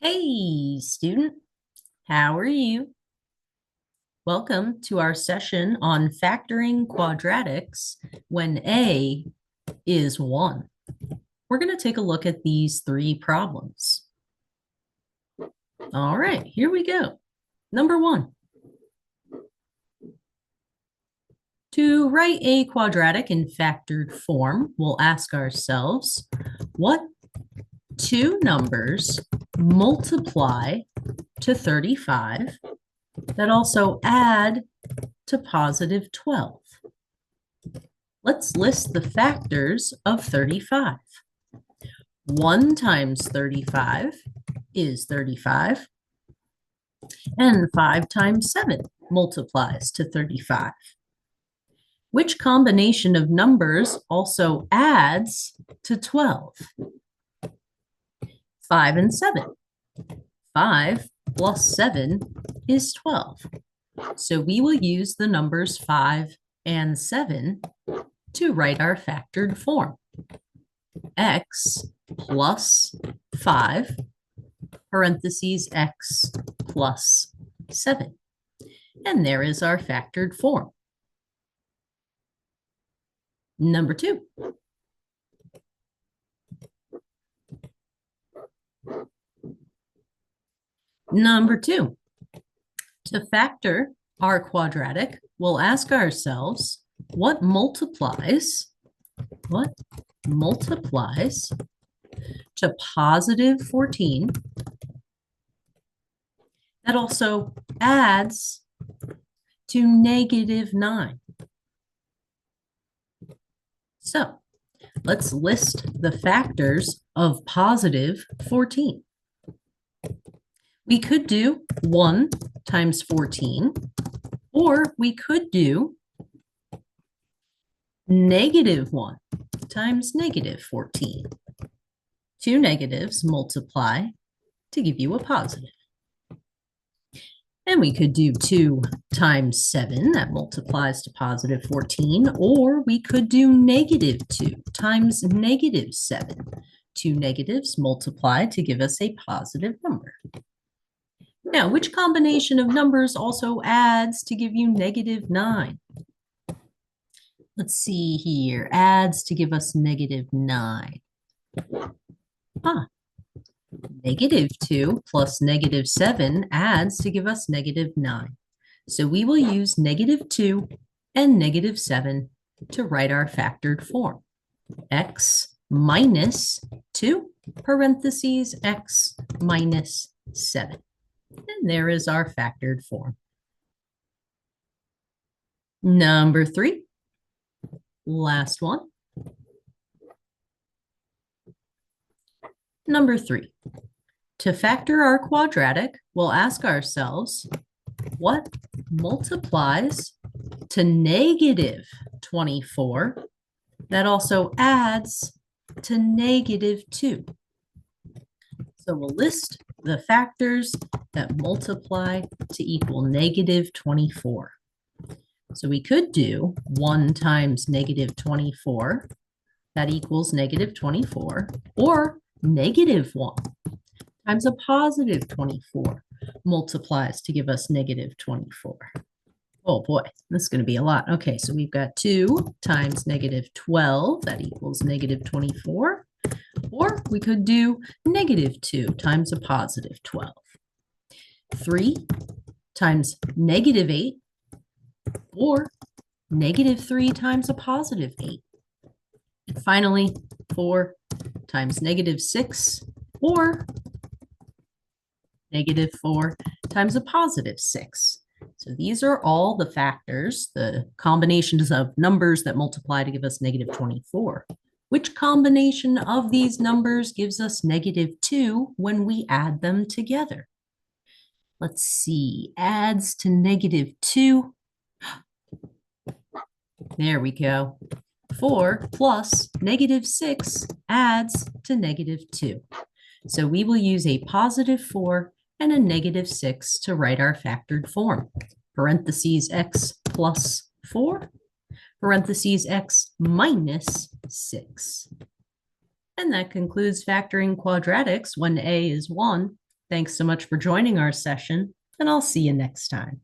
Hey, student, how are you? Welcome to our session on factoring quadratics when a is 1. We're going to take a look at these three problems. All right, here we go. Number 1. To write a quadratic in factored form, we'll ask ourselves, what two numbers multiply to 35 that also add to positive 12? Let's list the factors of 35. 1 times 35 is 35, and 5 times 7 multiplies to 35. Which combination of numbers also adds to 12? 5 and 7. 5 plus 7 is 12. So we will use the numbers 5 and 7 to write our factored form. X plus 5, parentheses x plus 7. And there is our factored form. Number 2. Number 2. To factor our quadratic, we'll ask ourselves, what multiplies to positive 14 that also adds to negative 9? So let's list the factors of positive 14. We could do 1 times 14, or we could do negative 1 times negative 14. Two negatives multiply to give you a positive. And we could do 2 times 7, that multiplies to positive 14, or we could do negative 2 times negative 7. Two negatives multiply to give us a positive number. Now, which combination of numbers also adds to give you negative 9? Let's see here, adds to give us negative 9. Negative 2 plus negative 7 adds to give us negative 9. So we will use negative 2 and negative 7 to write our factored form. X minus 2, parentheses x minus 7. And there is our factored form. Number 3, last one. Number 3, to factor our quadratic, we'll ask ourselves, what multiplies to negative 24 that also adds to negative 2? So we'll list the factors that multiply to equal negative 24. So we could do 1 times negative 24, that equals negative 24, or negative 1 times a positive 24 multiplies to give us negative 24. Oh boy, this is going to be a lot. Okay, so we've got 2 times negative 12, that equals negative 24. Or we could do negative 2 times a positive 12. 3 times negative 8, or negative 3 times a positive 8. And finally, 4 times negative 6, or negative 4 times a positive 6. So these are all the factors, the combinations of numbers that multiply to give us negative 24. Which combination of these numbers gives us negative 2 when we add them together? Let's see, adds to negative 2. There we go. 4 plus negative 6 adds to negative 2. So we will use a positive 4 and a negative 6 to write our factored form. Parentheses x plus 4, parentheses x minus 6. And that concludes factoring quadratics when a is 1 Thanks so much for joining our session, and I'll see you next time.